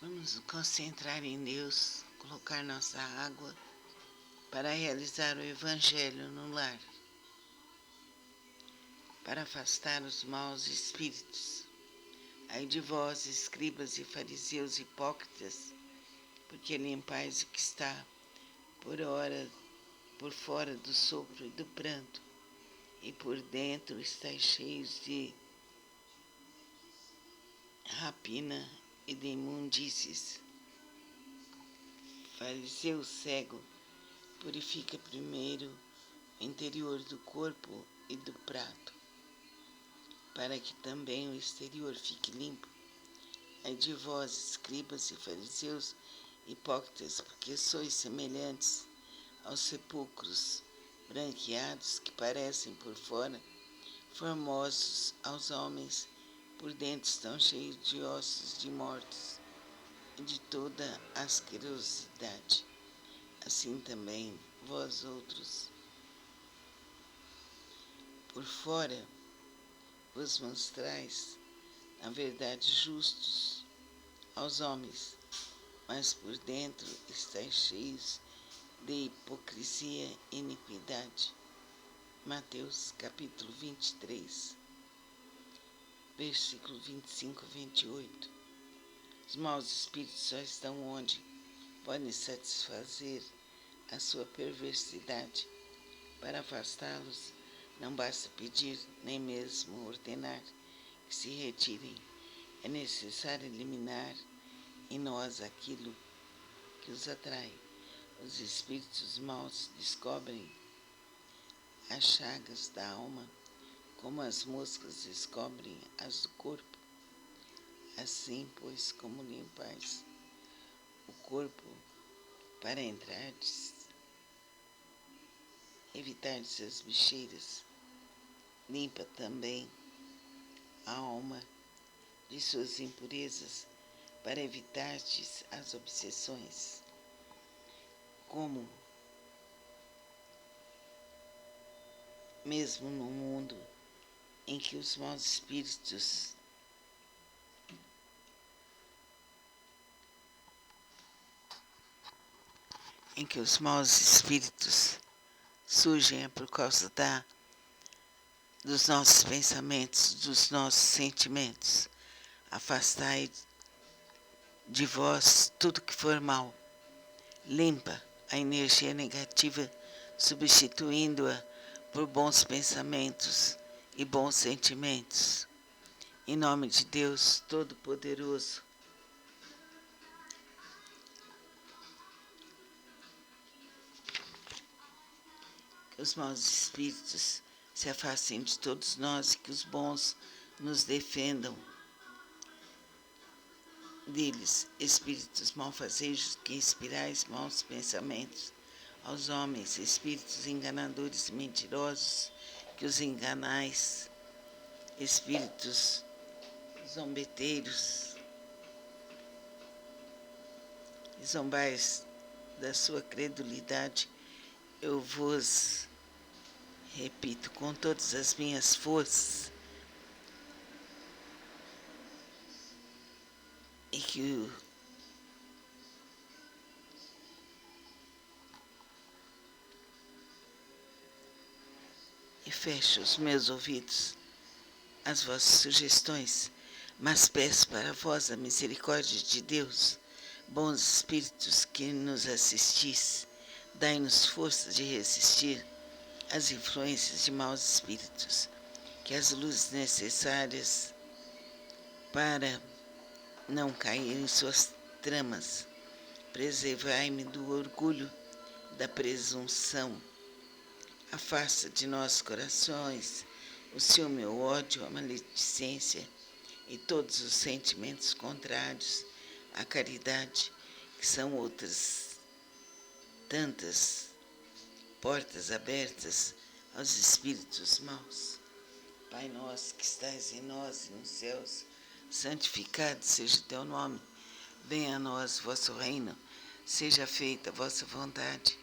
Vamos nos concentrar em Deus, colocar nossa água para realizar o Evangelho no lar, para afastar os maus espíritos. Ai de vós, escribas e fariseus hipócritas, porque limpais o que está por fora do sopro e do pranto, e por dentro estáis cheios de rapina e de imundícies. Fariseu cego, purifica primeiro o interior do corpo e do prato, para que também o exterior fique limpo. Ai de vós, escribas e fariseus hipócritas, porque sois semelhantes aos sepulcros branqueados que parecem por fora formosos aos homens, por dentro estão cheios de ossos de mortos e de toda asquerosidade. Assim também vós outros, por fora, vos mostrais, na verdade, justos aos homens, mas por dentro estáis cheios de hipocrisia e iniquidade. Mateus capítulo 23, versículo 25 e 28. Os maus espíritos só estão onde podem satisfazer a sua perversidade. Para afastá-los, não basta pedir, nem mesmo ordenar que se retirem. É necessário eliminar em nós aquilo que os atrai. Os espíritos maus descobrem as chagas da alma, como as moscas descobrem as do corpo. Assim, pois, como limpais o corpo para entrardes, evitardes as bicheiras, limpa também a alma de suas impurezas, para evitardes as obsessões. Como, mesmo no mundo em que os maus espíritos surgem é por causa dos nossos pensamentos, dos nossos sentimentos. Afastai de vós tudo que for mal. Limpa a energia negativa, substituindo-a por bons pensamentos e bons sentimentos. Em nome de Deus Todo-Poderoso, que os maus espíritos se afastem de todos nós e que os bons nos defendam deles. Espíritos malfazejos, que inspirais maus pensamentos aos homens, espíritos enganadores e mentirosos, que os enganais, espíritos zombeteiros, e zombais da sua credulidade, eu vos repito com todas as minhas forças, e que fecho os meus ouvidos às vossas sugestões, mas peço para vós a misericórdia de Deus. Bons espíritos que nos assistis, dai-nos força de resistir às influências de maus espíritos, que as luzes necessárias para não cair em suas tramas. Preservai-me do orgulho, da presunção. Afasta de nossos corações o ciúme, o ódio, a maledicência e todos os sentimentos contrários à caridade, que são outras tantas portas abertas aos espíritos maus. Pai nosso que estais em nós e nos céus, santificado seja o teu nome. Venha a nós o vosso reino, seja feita a vossa vontade,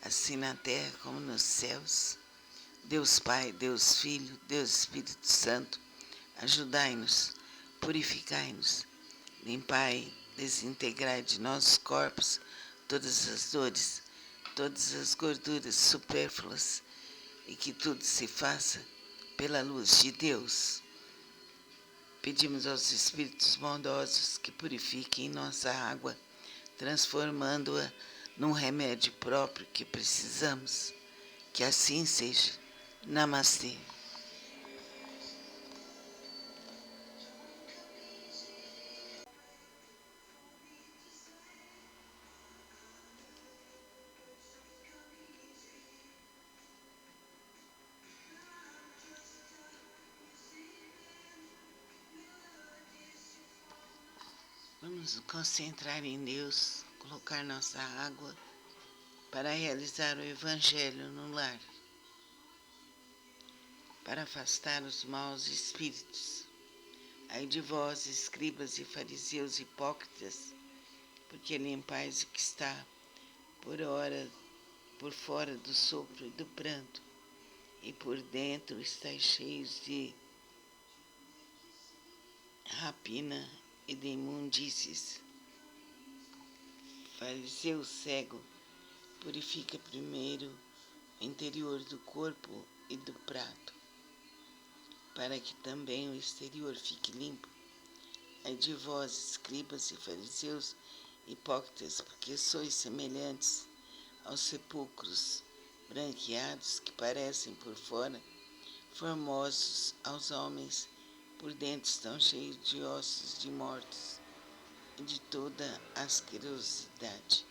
assim na terra como nos céus. Deus Pai, Deus Filho, Deus Espírito Santo, ajudai-nos, purificai-nos, limpai desintegrar de nossos corpos todas as dores, todas as gorduras supérfluas, e que tudo se faça pela luz de Deus. Pedimos aos Espíritos bondosos que purifiquem nossa água, transformando-a num remédio próprio que precisamos. Que assim seja. Namastê. Vamos nos concentrar em Deus, colocar nossa água para realizar o Evangelho no lar, para afastar os maus espíritos. Ai de vós, escribas e fariseus hipócritas, porque limpais o que está por fora do sopro e do pranto, e por dentro estáis cheios de rapina e de imundícies. Fariseu cego, purifica primeiro o interior do corpo e do prato, para que também o exterior fique limpo. Ai de vós, escribas e fariseus hipócritas, porque sois semelhantes aos sepulcros branqueados que parecem por fora formosos aos homens, por dentro estão cheios de ossos de mortos e de toda asquerosidade.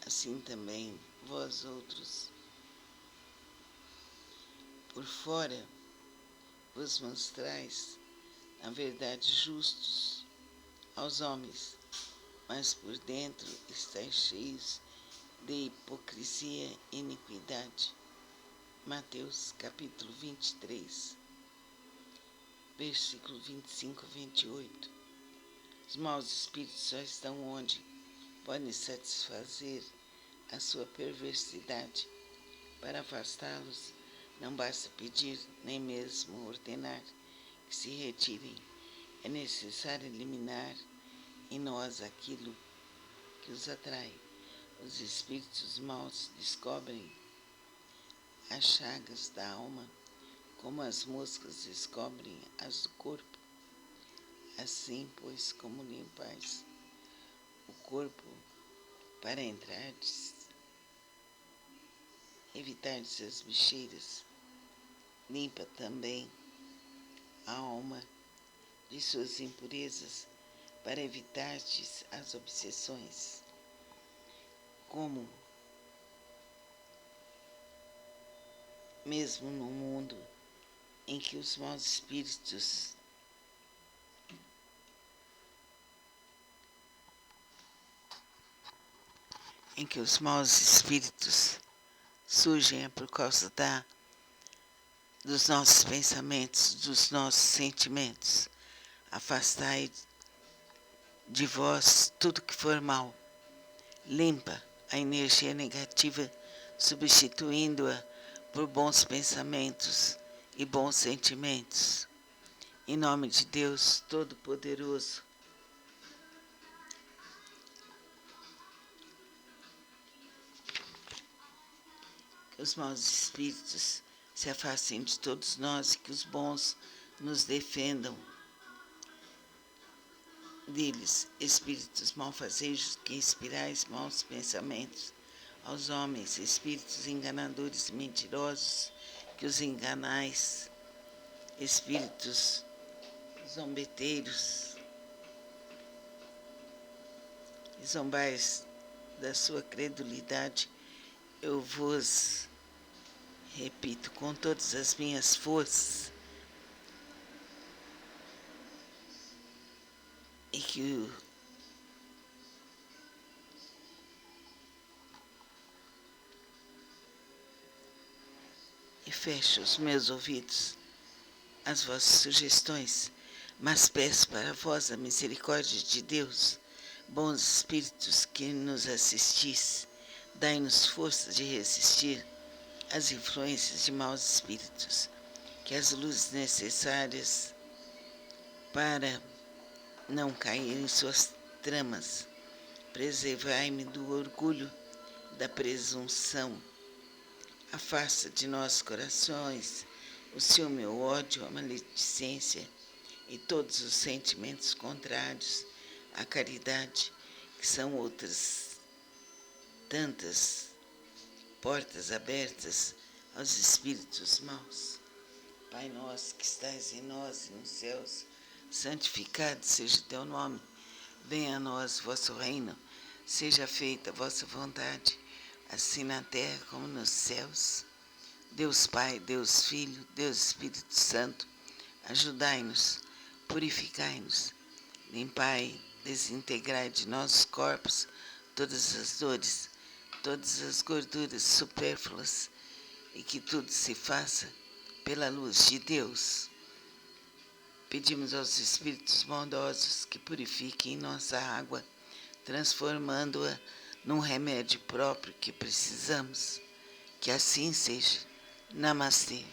Assim também vós outros, por fora, vos mostrais, na verdade, justos aos homens, mas por dentro estáis cheios de hipocrisia e iniquidade. Mateus capítulo 23, versículo 25 e 28. Os maus espíritos só estão onde podem satisfazer a sua perversidade. Para afastá-los, não basta pedir, nem mesmo ordenar que se retirem. É necessário eliminar em nós aquilo que os atrai. Os espíritos maus descobrem as chagas da alma, como as moscas descobrem as do corpo. Assim, pois, como limpais o corpo para evitardes as bicheiras, limpa também a alma de suas impurezas para evitardes as obsessões. Como mesmo no mundo em que os maus espíritos surgem por causa dos nossos pensamentos, dos nossos sentimentos. Afastai de vós tudo que for mal. Limpa a energia negativa, substituindo-a por bons pensamentos e bons sentimentos. Em nome de Deus Todo-Poderoso, que os maus espíritos se afastem de todos nós e que os bons nos defendam deles. Espíritos malfazejos que inspirais maus pensamentos aos homens, espíritos enganadores e mentirosos que os enganais, espíritos zombeteiros e zombais da sua credulidade, eu vos repito com todas as minhas forças, e fecho os meus ouvidos às vossas sugestões, mas peço para vós a misericórdia de Deus. Bons espíritos que nos assistis, dai-nos força de resistir às influências de maus espíritos, que as luzes necessárias para não cair em suas tramas. Preservai-me do orgulho, da presunção. Afasta de nossos corações o ciúme, o ódio, a maledicência e todos os sentimentos contrários à caridade, que são outras tantas portas abertas aos espíritos maus. Pai nosso que estais em nós e nos céus, santificado seja o teu nome. Venha a nós o vosso reino, seja feita a vossa vontade, assim na terra como nos céus. Deus Pai, Deus Filho, Deus Espírito Santo, ajudai-nos, purificai-nos, limpai, desintegrai de nossos corpos todas as dores, todas as gorduras supérfluas, e que tudo se faça pela luz de Deus. Pedimos aos Espíritos bondosos que purifiquem nossa água, transformando-a num remédio próprio que precisamos. Que assim seja. Namastê.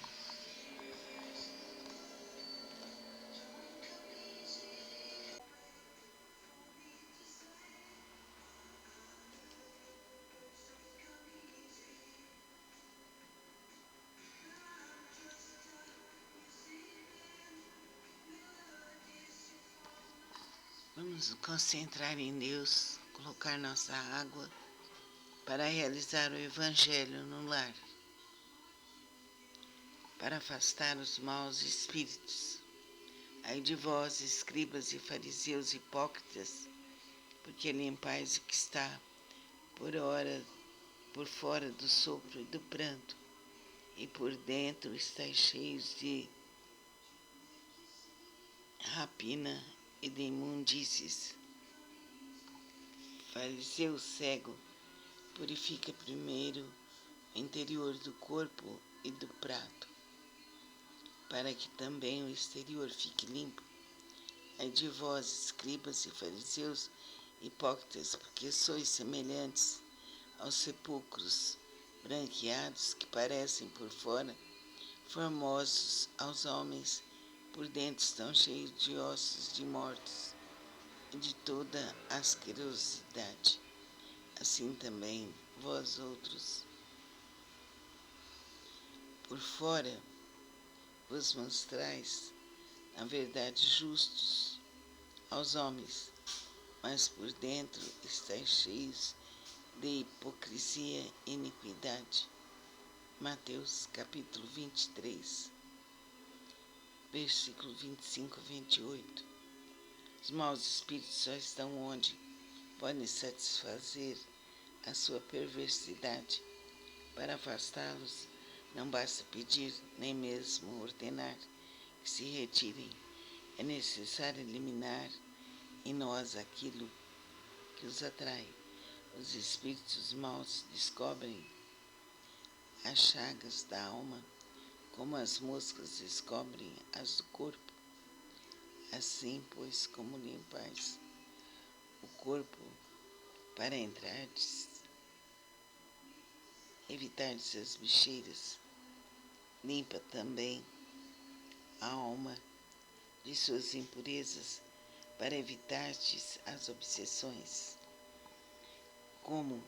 Vamos nos concentrar em Deus, colocar nossa água para realizar o Evangelho no lar, para afastar os maus espíritos. Ai de vós, escribas e fariseus hipócritas, porque limpais o que está por fora do sopro e do pranto, e por dentro estáis cheios de rapina e de imundícies. Fariseu cego, purifica primeiro o interior do corpo e do prato, para que também o exterior fique limpo. Ai de vós, escribas e fariseus hipócritas, porque sois semelhantes aos sepulcros branqueados que parecem por fora formosos aos homens, por dentro estão cheios de ossos de mortos e de toda asquerosidade. Assim também vós outros, por fora, vos mostrais, na verdade, justos aos homens, mas por dentro estáis cheios de hipocrisia e iniquidade. Mateus capítulo 23, versículo 25 a 28. Os maus espíritos só estão onde podem satisfazer a sua perversidade. Para afastá-los, não basta pedir, nem mesmo ordenar que se retirem. É necessário eliminar em nós aquilo que os atrai. Os espíritos maus descobrem as chagas da alma, como as moscas descobrem as do corpo. Assim, pois, como limpais o corpo para entrardes, evitardes as bicheiras, limpa também a alma de suas impurezas, para evitardes as obsessões. Como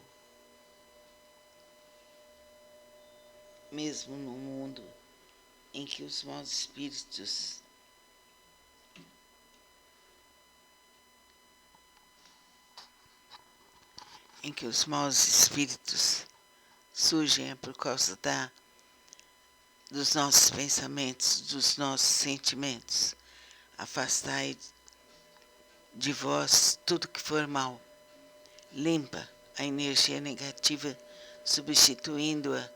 mesmo no mundo em que os maus espíritos surgem por causa dos nossos pensamentos, dos nossos sentimentos. Afastai de vós tudo que for mal. Limpa a energia negativa, substituindo-a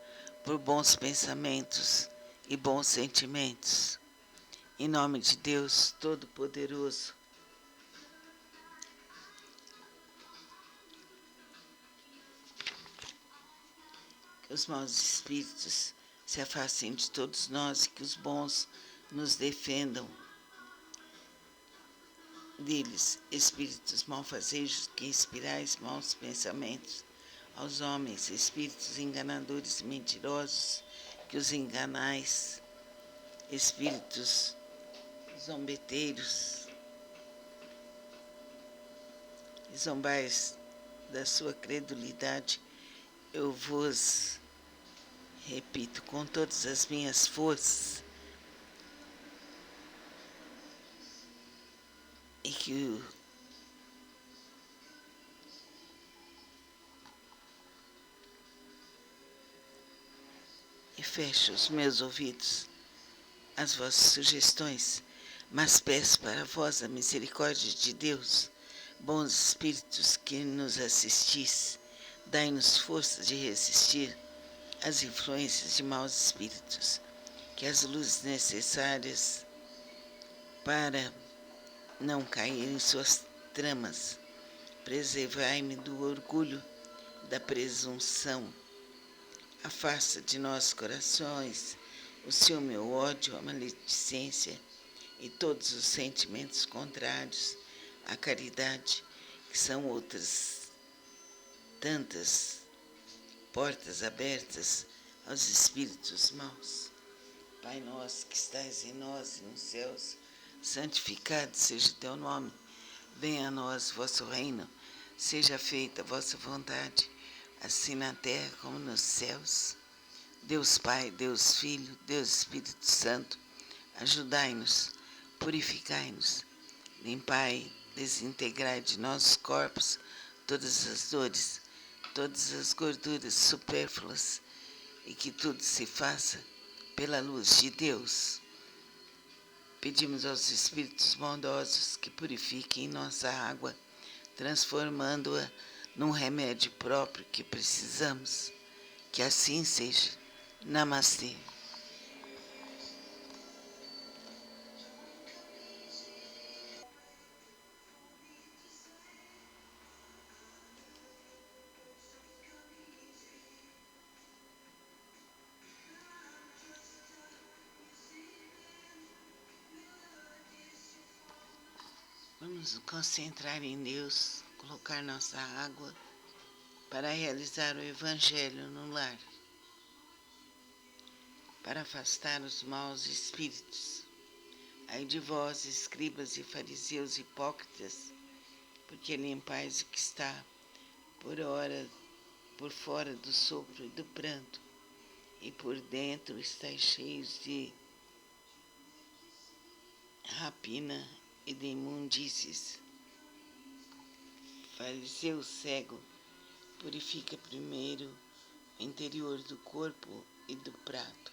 por bons pensamentos e bons sentimentos. Em nome de Deus Todo-Poderoso, que os maus espíritos se afastem de todos nós e que os bons nos defendam deles. Espíritos malfazejos, que inspirais maus pensamentos aos homens, espíritos enganadores e mentirosos, que os enganais, espíritos zombeteiros, e zombais da sua credulidade, eu vos repito com todas as minhas forças, e fecho os meus ouvidos às vossas sugestões, mas peço para vós a misericórdia de Deus, bons espíritos que nos assistis, dai-nos força de resistir às influências de maus espíritos, que as luzes necessárias para não cair em suas tramas, preservai-me do orgulho, da presunção, afasta de nossos corações o ciúme, o ódio, a maledicência e todos os sentimentos contrários à caridade, que são outras tantas portas abertas aos espíritos maus. Pai nosso que estais em nós e nos céus, santificado seja o teu nome. Venha a nós o vosso reino, seja feita a vossa vontade, assim na terra como nos céus. Deus Pai, Deus Filho, Deus Espírito Santo, ajudai-nos, purificai-nos, limpai, desintegrai de nossos corpos todas as dores, todas as gorduras supérfluas, e que tudo se faça pela luz de Deus. Pedimos aos Espíritos bondosos que purifiquem nossa água, transformando-a num remédio próprio que precisamos. Que assim seja. Namastê. Vamos nos concentrar em Deus, colocar nossa água para realizar o Evangelho no lar, para afastar os maus espíritos. Ai de vós, escribas e fariseus hipócritas, porque limpais o que está por fora do sopro e do pranto, e por dentro estáis cheios de rapina e de imundícies. Fariseu cego, purifica primeiro o interior do corpo e do prato,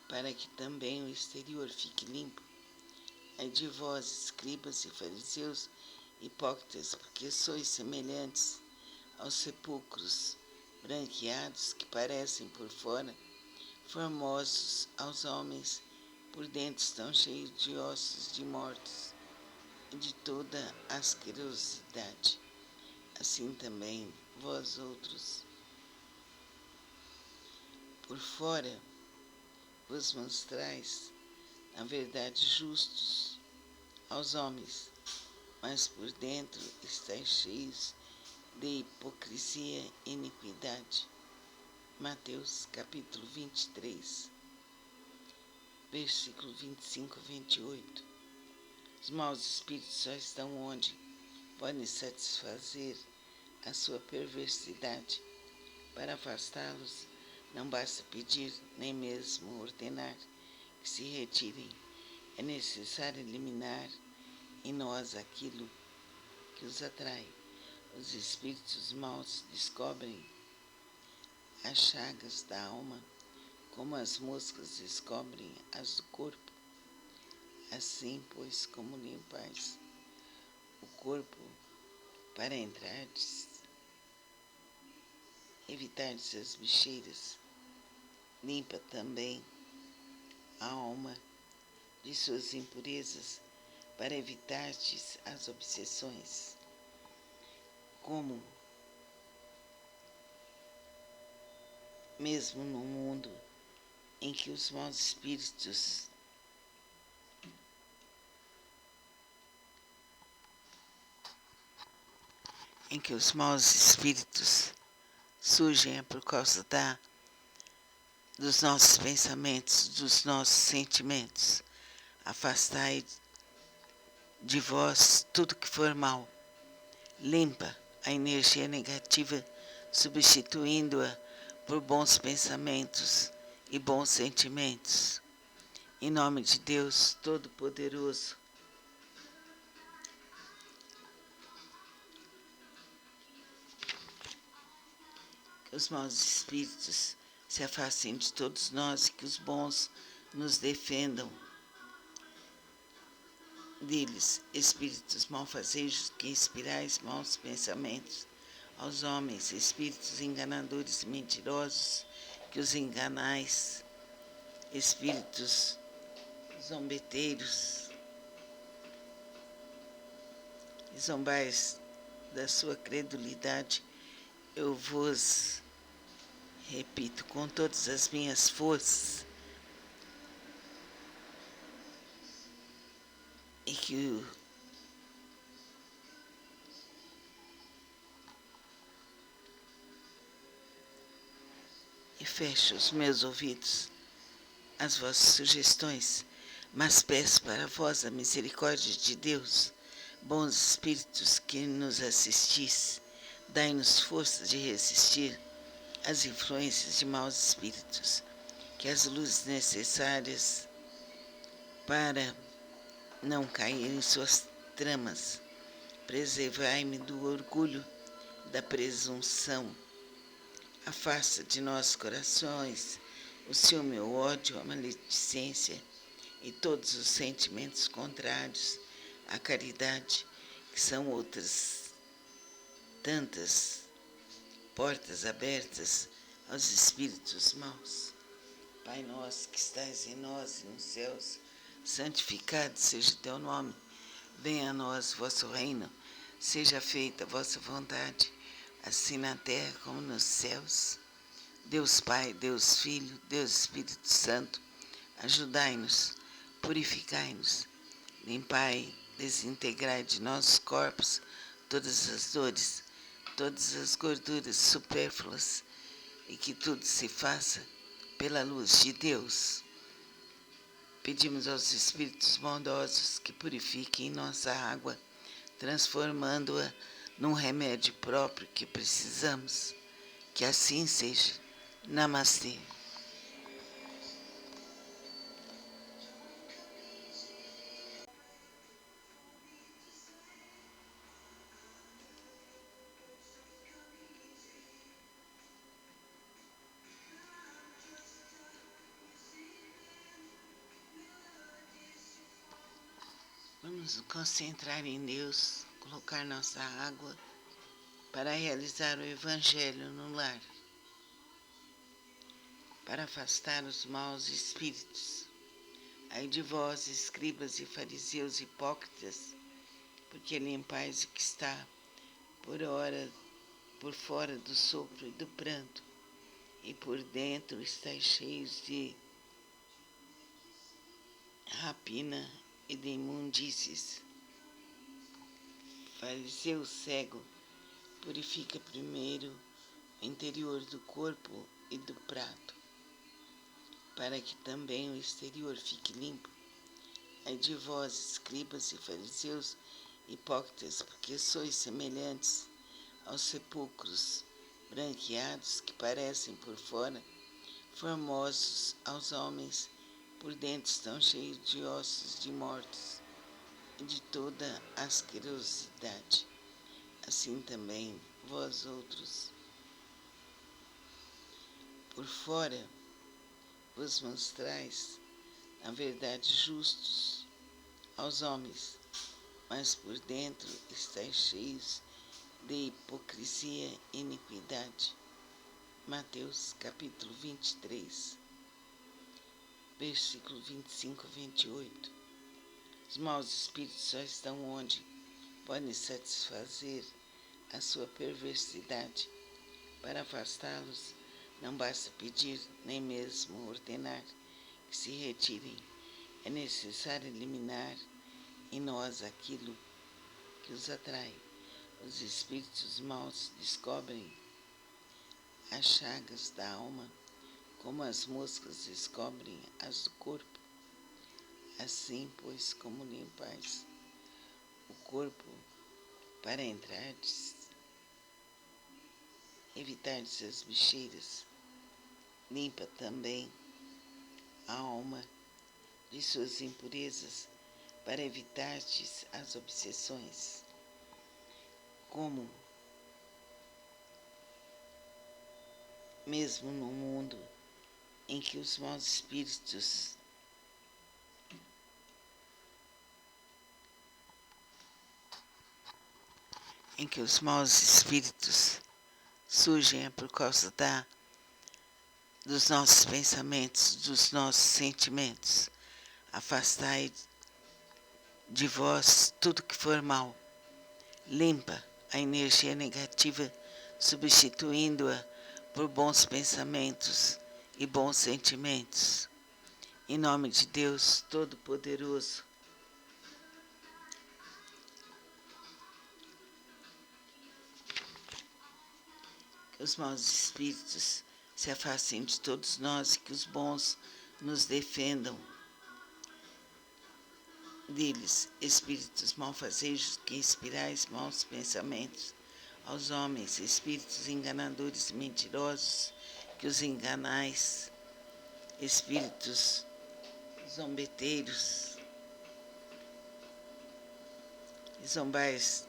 para que também o exterior fique limpo. Ai de vós, escribas e fariseus hipócritas, porque sois semelhantes aos sepulcros branqueados que parecem por fora formosos aos homens, por dentro estão cheios de ossos de mortos e de toda asquerosidade. Assim também vós outros, por fora, vos mostrais, na verdade, justos aos homens, mas por dentro estáis cheios de hipocrisia e iniquidade. Mateus capítulo 23, versículo 25 a 28. Os maus espíritos só estão onde podem satisfazer a sua perversidade. Para afastá-los, não basta pedir, nem mesmo ordenar que se retirem. É necessário eliminar em nós aquilo que os atrai. Os espíritos maus descobrem as chagas da alma, como as moscas descobrem as do corpo. Assim, pois, como limpais o corpo para evitardes as bicheiras, limpa também a alma de suas impurezas para evitardes as obsessões. Como mesmo no mundo em que os maus espíritos surgem por causa dos nossos pensamentos, dos nossos sentimentos. Afastai de vós tudo que for mal, Limpa a energia negativa, substituindo-a por bons pensamentos e bons sentimentos. Em nome de Deus Todo-Poderoso, que os maus espíritos se afastem de todos nós e que os bons nos defendam deles, espíritos malfazejos que inspirais maus pensamentos aos homens, espíritos enganadores e mentirosos que os enganais, espíritos zombeteiros e zombais da sua credulidade, eu vos repito com todas as minhas forças e que fecho os meus ouvidos às vossas sugestões, mas peço para vós a misericórdia de Deus, bons espíritos que nos assistis, dai-nos força de resistir às influências de maus espíritos, que as luzes necessárias para não cair em suas tramas, preservai-me do orgulho, da presunção, afasta de nossos corações o ciúme, o ódio, a maledicência e todos os sentimentos contrários à caridade, que são outras tantas portas abertas aos espíritos maus. Pai nosso que estais em nós e nos céus, santificado seja o teu nome. Venha a nós vosso reino, seja feita a vossa vontade, assim na terra como nos céus. Deus Pai, Deus Filho, Deus Espírito Santo, ajudai-nos, purificai-nos, limpai, desintegrai de nossos corpos todas as dores, todas as gorduras supérfluas, e que tudo se faça pela luz de Deus. Pedimos aos Espíritos bondosos que purifiquem nossa água, transformando-a num remédio próprio que precisamos. Que assim seja. Namastê. Vamos nos concentrar em Deus, colocar nossa água para realizar o Evangelho no lar, para afastar os maus espíritos. Ai de vós, escribas e fariseus hipócritas, porque limpais o que está por fora do sopro e do pranto, e por dentro estáis cheios de rapina e de imundícies. Fariseu cego, purifica primeiro o interior do corpo e do prato, para que também o exterior fique limpo. Ai de vós, escribas e fariseus hipócritas, porque sois semelhantes aos sepulcros branqueados que parecem por fora formosos aos homens, por dentro estão cheios de ossos de mortos e de toda asquerosidade. Assim também vós outros, por fora, vos mostrais, na verdade, justos aos homens, mas por dentro estáis cheios de hipocrisia e iniquidade. Mateus capítulo 23, versículo 25 a 28. Os maus espíritos só estão onde podem satisfazer a sua perversidade. Para afastá-los, não basta pedir, nem mesmo ordenar que se retirem. É necessário eliminar em nós aquilo que os atrai. Os espíritos maus descobrem as chagas da alma, como as moscas descobrem as do corpo. Assim, pois, como limpais o corpo para entrardes, evitardes as bicheiras. Limpa também a alma de suas impurezas, para evitardes as obsessões. Como, mesmo no mundo em que os maus espíritos surgem por causa dos nossos pensamentos, dos nossos sentimentos. Afastai de vós tudo que for mal. Limpa a energia negativa, substituindo-a por bons pensamentos e bons sentimentos. Em nome de Deus Todo-Poderoso, que os maus espíritos se afastem de todos nós e que os bons nos defendam deles. Espíritos malfazejos, que inspirais maus pensamentos aos homens, espíritos enganadores e mentirosos, que os enganais, espíritos zombeteiros, e zombais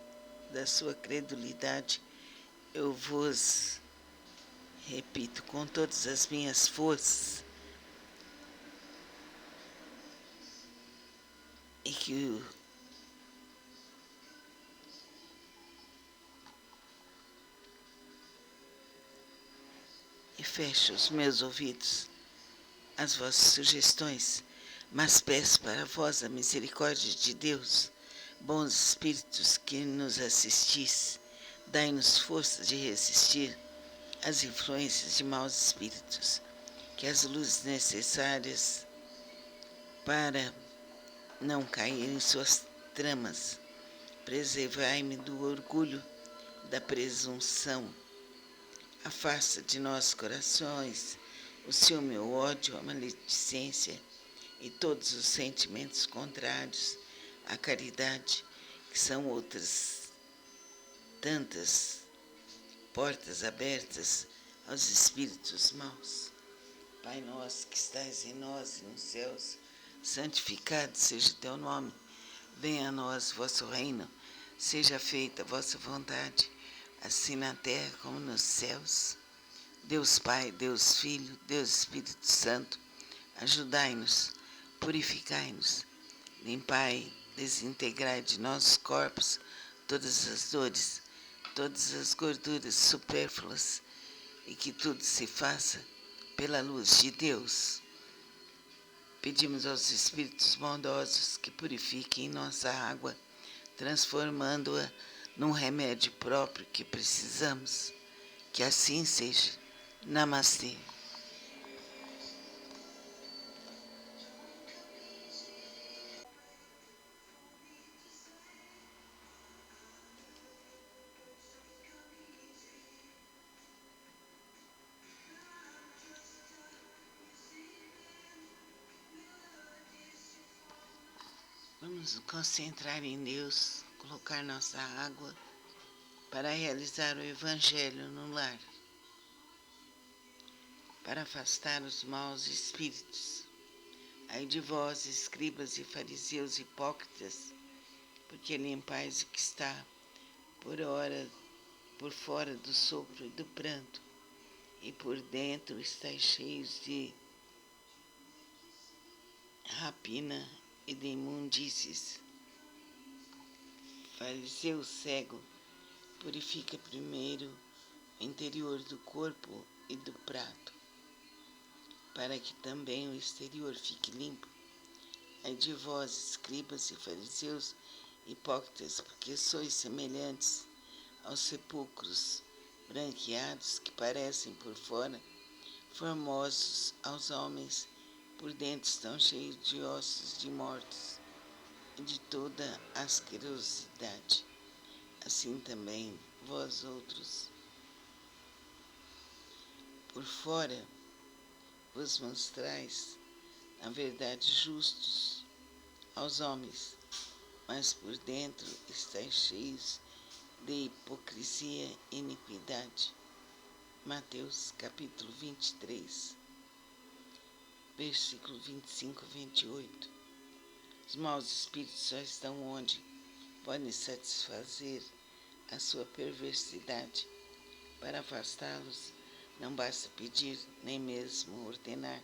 da sua credulidade, eu vos repito com todas as minhas forças, e que fecho os meus ouvidos às vossas sugestões, mas peço para vós a misericórdia de Deus. Bons espíritos que nos assistis, dai-nos força de resistir às influências de maus espíritos, que as luzes necessárias para não cair em suas tramas. Preservai-me do orgulho, da presunção. Afasta de nossos corações o ciúme, o ódio, a maledicência e todos os sentimentos contrários à caridade, que são outras tantas portas abertas aos espíritos maus. Pai nosso que estais em nós e nos céus, santificado seja o teu nome. Venha a nós o vosso reino, seja feita a vossa vontade, assim na terra como nos céus. Deus Pai, Deus Filho, Deus Espírito Santo, ajudai-nos, purificai-nos, limpai, desintegrai de nossos corpos todas as dores, todas as gorduras supérfluas, e que tudo se faça pela luz de Deus. Pedimos aos Espíritos bondosos que purifiquem nossa água, transformando-a num remédio próprio que precisamos. Que assim seja. Namastê. Vamos nos concentrar em Deus, colocar nossa água para realizar o Evangelho no lar, para afastar os maus espíritos. Ai de vós, escribas e fariseus hipócritas, porque limpais o que está por fora do sopro e do pranto, e por dentro estáis cheios de rapina e de imundícies. Fariseu cego, purifica primeiro o interior do corpo e do prato, para que também o exterior fique limpo. Ai de vós, escribas e fariseus hipócritas, porque sois semelhantes aos sepulcros branqueados, que parecem por fora formosos aos homens, por dentro estão cheios de ossos de mortos e de toda asquerosidade. Assim também vós outros, por fora, vos mostrais, na verdade, justos aos homens, mas por dentro estáis cheios de hipocrisia e iniquidade. Mateus capítulo 23, versículo 25 e 28. Os maus espíritos só estão onde podem satisfazer a sua perversidade. Para afastá-los, não basta pedir, nem mesmo ordenar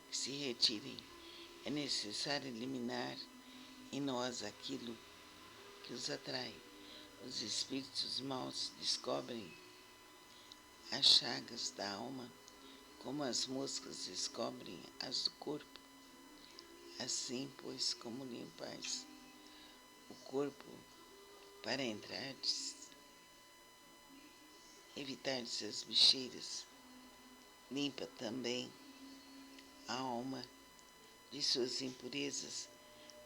que se retirem. É necessário eliminar em nós aquilo que os atrai. Os espíritos maus descobrem as chagas da alma, como as moscas descobrem as do corpo. Assim, pois, como limpais o corpo para evitardes as bicheiras, limpa também a alma de suas impurezas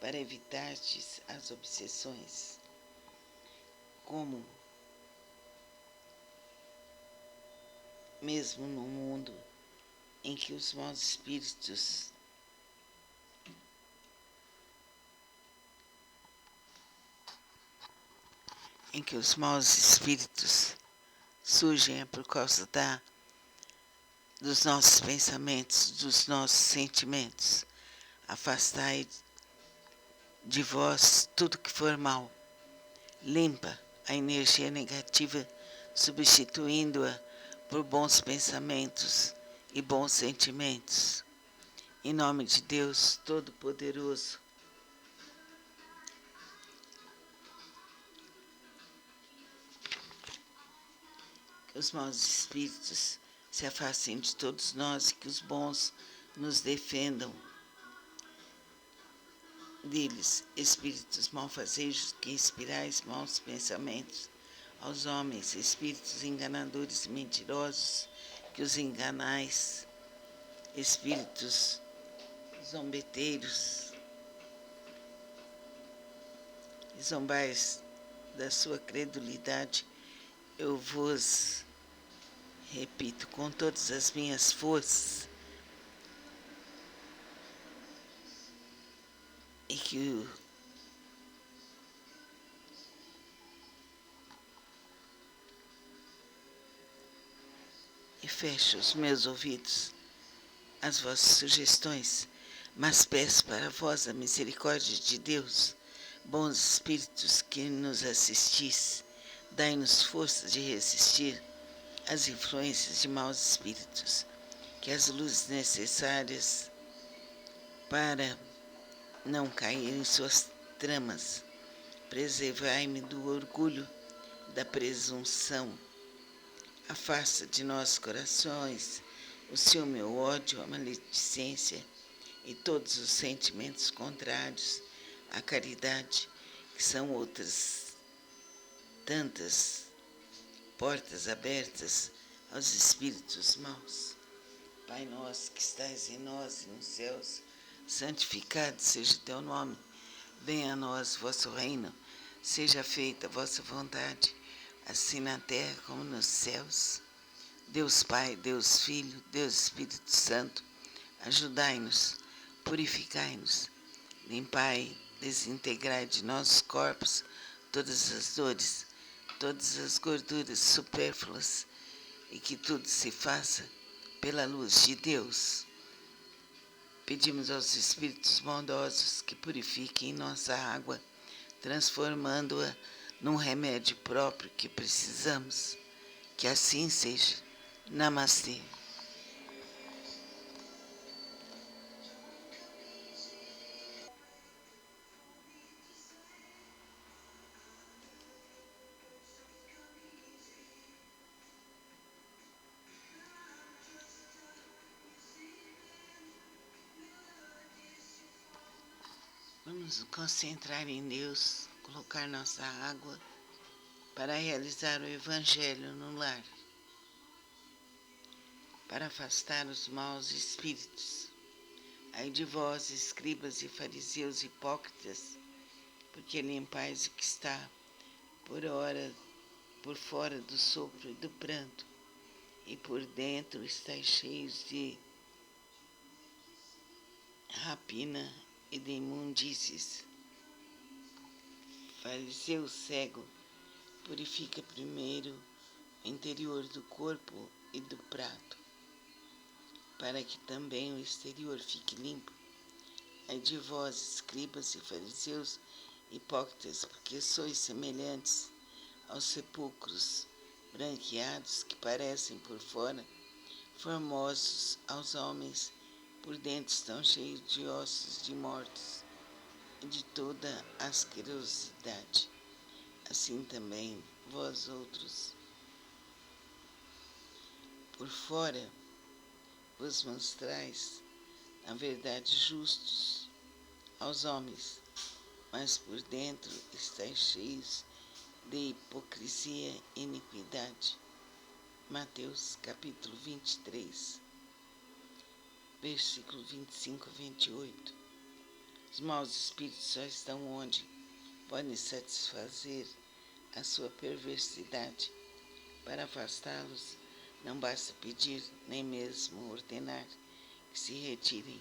para evitardes as obsessões. Como mesmo no mundo em que os maus espíritos surgem por causa dos nossos pensamentos, dos nossos sentimentos. Afastai de vós tudo que for mal. Limpa a energia negativa, substituindo-a por bons pensamentos e bons sentimentos. Em nome de Deus Todo-Poderoso, que os maus espíritos se afastem de todos nós e que os bons nos defendam deles. Espíritos malfazejos que inspirais maus pensamentos aos homens, espíritos enganadores e mentirosos que os enganais, espíritos zombeteiros e zombais da sua credulidade, eu vos repito com todas as minhas forças e fecho os meus ouvidos às vossas sugestões, mas peço para vós a misericórdia de Deus. Bons espíritos que nos assistis, dai-nos força de resistir às influências de maus espíritos, que as luzes necessárias para não cair em suas tramas. Preservai-me do orgulho, da presunção. Afasta de nossos corações o ciúme, o ódio, a maledicência e todos os sentimentos contrários à caridade, que são outras tantas portas abertas aos espíritos maus. Pai nosso que estais em nós e nos céus, santificado seja o teu nome. Venha a nós o vosso reino, seja feita a vossa vontade, assim na terra como nos céus. Deus Pai, Deus Filho, Deus Espírito Santo, ajudai-nos, purificai-nos, limpai, desintegrai de nossos corpos todas as dores, todas as gorduras supérfluas, e que tudo se faça pela luz de Deus. Pedimos aos Espíritos bondosos que purifiquem nossa água, transformando-a num remédio próprio que precisamos. Que assim seja. Namastê. Vamos nos concentrar em Deus, colocar nossa água para realizar o Evangelho no lar, para afastar os maus espíritos. Ai de vós, escribas e fariseus hipócritas, porque limpais o que está por fora do sopro e do pranto, e por dentro estáis cheios de rapina e de imundícies. Fariseu cego, Purifica primeiro o interior do corpo e do prato, para que também o exterior fique limpo. Ai de vós, escribas e fariseus, hipócritas, porque sois semelhantes aos sepulcros branqueados que parecem por fora formosos aos homens, por dentro estão cheios de ossos de mortos e de toda asquerosidade. Assim também vós outros, por fora, vos mostrais, na verdade, justos aos homens, mas por dentro estáis cheios de hipocrisia e iniquidade. Mateus capítulo 23, versículo 25 a 28. Os maus espíritos só estão onde podem satisfazer a sua perversidade. Para afastá-los, não basta pedir, nem mesmo ordenar que se retirem.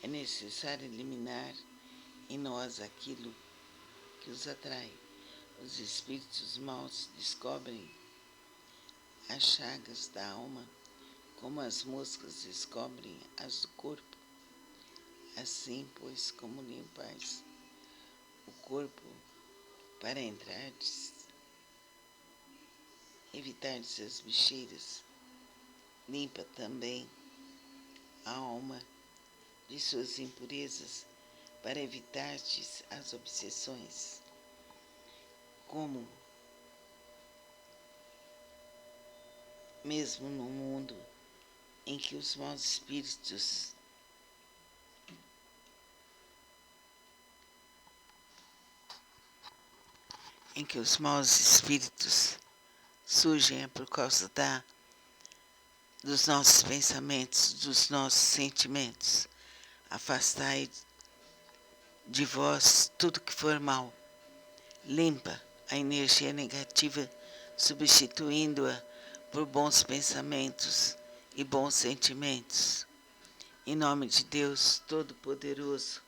É necessário eliminar em nós aquilo que os atrai. Os espíritos maus descobrem as chagas da alma, como as moscas descobrem as do corpo. Assim, pois, como limpais o corpo para entrardes, evitardes as bicheiras, limpa também a alma de suas impurezas, para evitardes as obsessões. Como, mesmo no mundo em que os maus espíritos surgem por causa dos nossos pensamentos, dos nossos sentimentos. Afastai de vós tudo que for mal. Limpa a energia negativa, substituindo-a por bons pensamentos e bons sentimentos. Em nome de Deus Todo-Poderoso,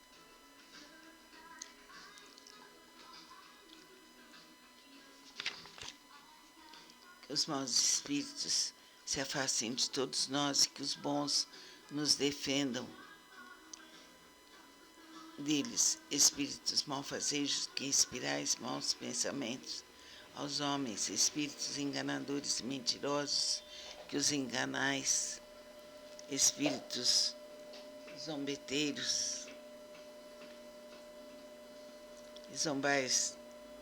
que os maus espíritos se afastem de todos nós e que os bons nos defendam deles. Espíritos malfazejos que inspirais maus pensamentos aos homens, espíritos enganadores e mentirosos que os enganais, espíritos zombeteiros e zombais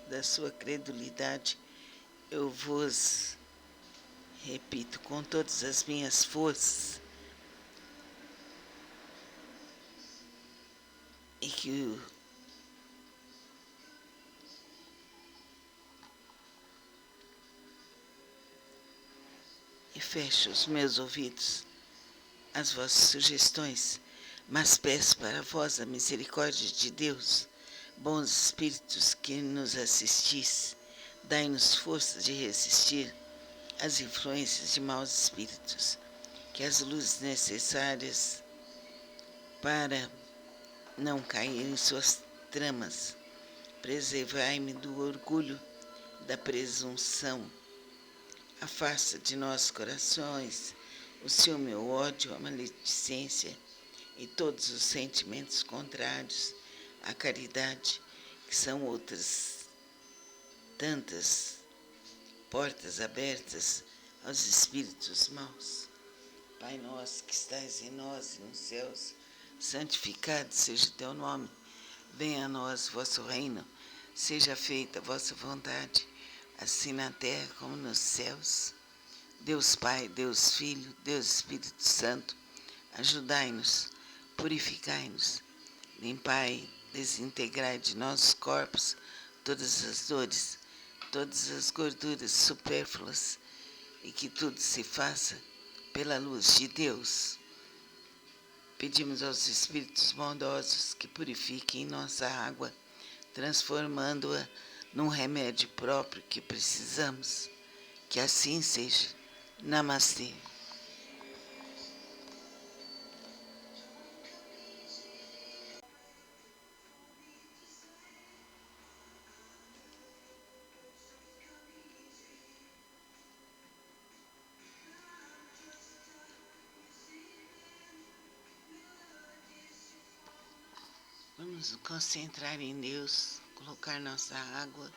da sua credulidade, eu vos repito com todas as minhas forças e fecho os meus ouvidos às vossas sugestões, mas peço para vós a misericórdia de Deus. Bons espíritos que nos assistis, dai-nos força de resistir às influências de maus espíritos, que as luzes necessárias para não cair em suas tramas. Preservai-me do orgulho, da presunção. Afasta de nossos corações o ciúme, o ódio, a maledicência e todos os sentimentos contrários à caridade, que são outras tantas portas abertas aos espíritos maus. Pai nosso que estais em nós e nos céus, santificado seja o teu nome. Venha a nós vosso reino, seja feita a vossa vontade, assim na terra como nos céus. Deus Pai, Deus Filho, Deus Espírito Santo, ajudai-nos, purificai-nos, limpai, desintegrai de nossos corpos todas as dores, todas as gorduras supérfluas, e que tudo se faça pela luz de Deus. Pedimos aos Espíritos bondosos que purifiquem nossa água, transformando-a num remédio próprio que precisamos. Que assim seja. Namastê. Vamos concentrar em Deus, colocar nossa água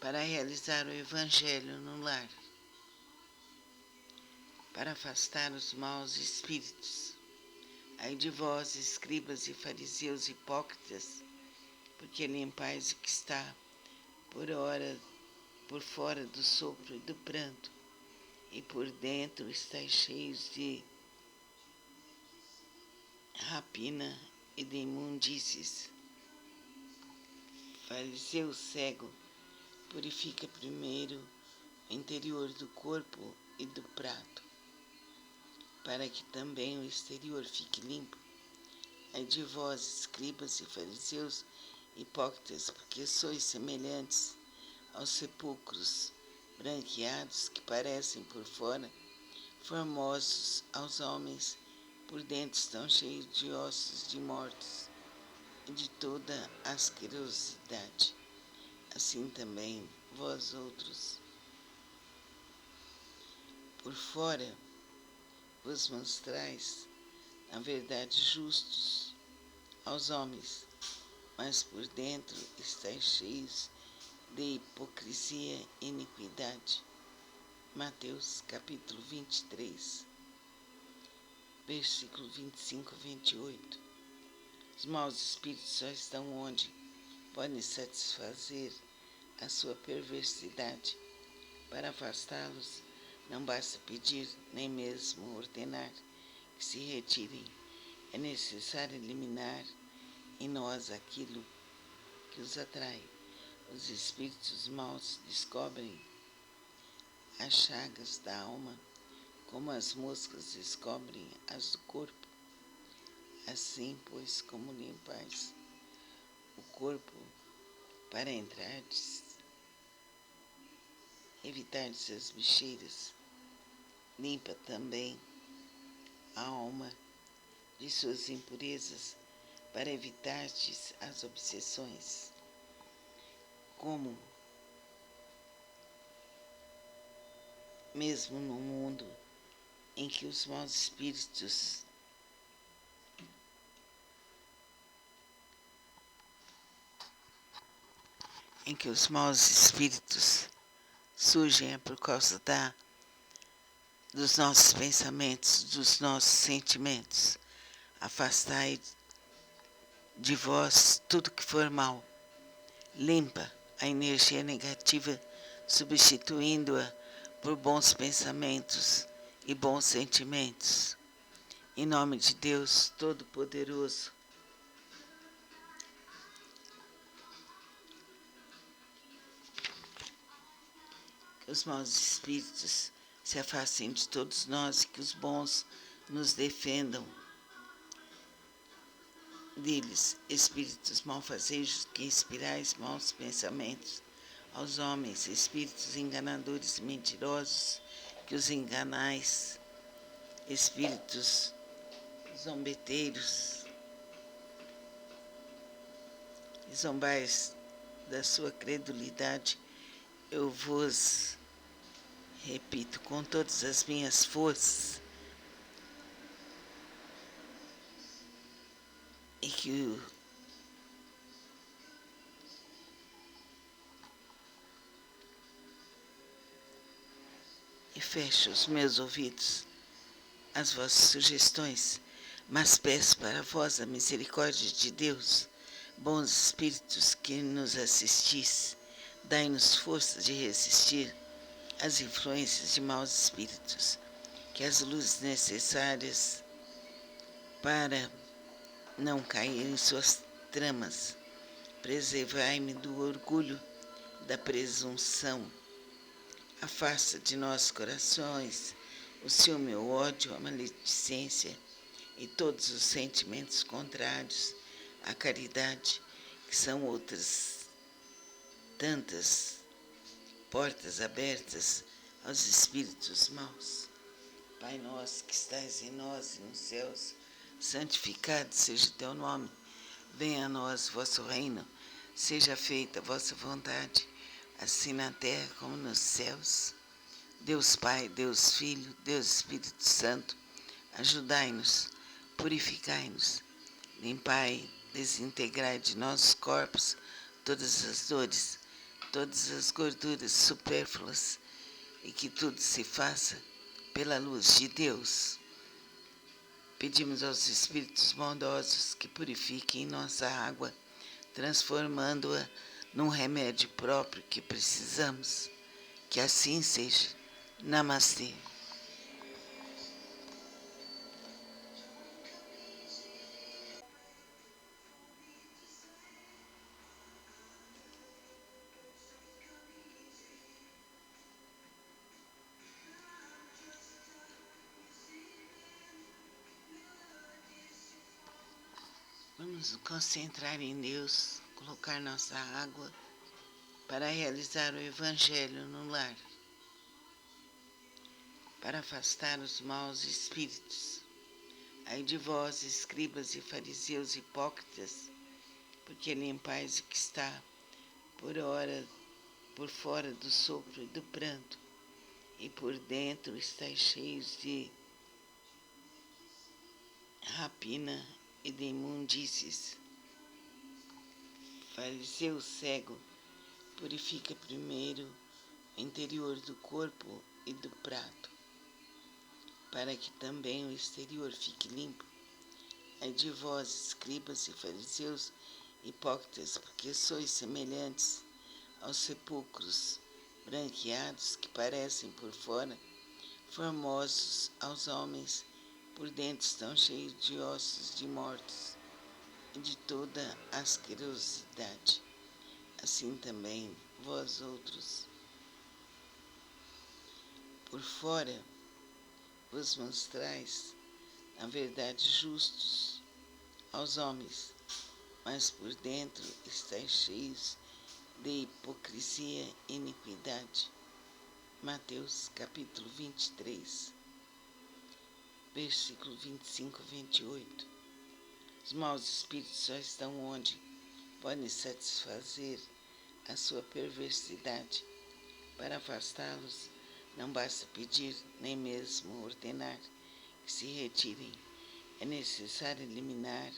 para realizar o Evangelho no lar, para afastar os maus espíritos. Ai de vós, escribas e fariseus hipócritas, porque limpais o que está por fora do sopro e do pranto, e por dentro estáis cheios de rapina e de imundícies. Fariseu cego, purifica primeiro o interior do corpo e do prato, para que também o exterior fique limpo. Ai de vós, escribas e fariseus hipócritas, porque sois semelhantes aos sepulcros branqueados que parecem por fora formosos aos homens, por dentro estão cheios de ossos de mortos e de toda asquerosidade. Assim também vós outros, por fora, vos mostrais, na verdade, justos aos homens, mas por dentro estáis cheios de hipocrisia e iniquidade. Mateus capítulo 23, versículo 25 a 28. Os maus espíritos só estão onde podem satisfazer a sua perversidade. Para afastá-los, não basta pedir, nem mesmo ordenar que se retirem. É necessário eliminar em nós aquilo que os atrai. Os espíritos maus descobrem as chagas da alma, como as moscas descobrem as do corpo. Assim, pois, como limpais o corpo para evitardes as bicheiras, limpa também a alma de suas impurezas para evitardes as obsessões. Como mesmo no mundo em que os maus espíritos surgem é por causa dos nossos pensamentos, dos nossos sentimentos. Afastai de vós tudo que for mal. Limpa a energia negativa, substituindo-a por bons pensamentos e bons sentimentos. Em nome de Deus Todo-Poderoso, que os maus espíritos se afastem de todos nós e que os bons nos defendam deles. Espíritos malfazejos que inspirais maus pensamentos aos homens, espíritos enganadores e mentirosos que os enganais, espíritos zombeteiros, e zombais da sua credulidade, eu vos repito com todas as minhas forças, e fecho os meus ouvidos às vossas sugestões, mas peço para vós a misericórdia de Deus. Bons espíritos que nos assistis, dai-nos força de resistir às influências de maus espíritos, que as luzes necessárias para não cair em suas tramas. Preservai-me do orgulho, da presunção. Afasta de nossos corações o ciúme, o ódio, a maledicência e todos os sentimentos contrários à caridade, que são outras tantas portas abertas aos espíritos maus. Pai nosso que estais em nós e nos céus, santificado seja o teu nome. Venha a nós vosso reino, seja feita a vossa vontade, assim na terra como nos céus. Deus Pai, Deus Filho, Deus Espírito Santo, ajudai-nos, purificai-nos, limpai desintegrar de nossos corpos todas as dores, todas as gorduras supérfluas, e que tudo se faça pela luz de Deus. Pedimos aos Espíritos bondosos que purifiquem nossa água, transformando-a num remédio próprio que precisamos. Que assim seja. Namastê. Vamos nos concentrar em Deus, colocar nossa água para realizar o Evangelho no lar, para afastar os maus espíritos. Ai de vós, escribas e fariseus hipócritas, porque limpais o que está por fora do sopro e do pranto, e por dentro estáis cheios de rapina e de imundícies. Fariseu cego, purifica primeiro o interior do corpo e do prato, para que também o exterior fique limpo. Ai de vós, escribas e fariseus hipócritas, porque sois semelhantes aos sepulcros branqueados que parecem por fora formosos aos homens, por dentro estão cheios de ossos de mortos e de toda asquerosidade. Assim também vós outros, por fora, vos mostrais, na verdade, justos aos homens, mas por dentro estáis cheios de hipocrisia e iniquidade. Mateus capítulo 23, versículo 25 e 28. Os maus espíritos só estão onde podem satisfazer a sua perversidade. Para afastá-los, não basta pedir, nem mesmo ordenar que se retirem. É necessário eliminar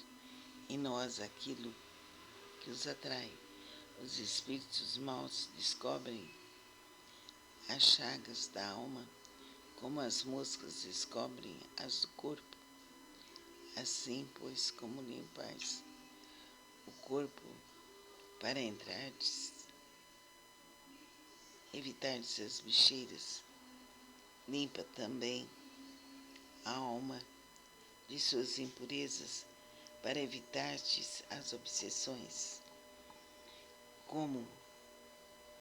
em nós aquilo que os atrai. Os espíritos maus descobrem as chagas da alma, como as moscas descobrem as do corpo. Assim, pois, como limpais o corpo para entrardes, evitardes as bicheiras, limpa também a alma de suas impurezas, para evitardes as obsessões. Como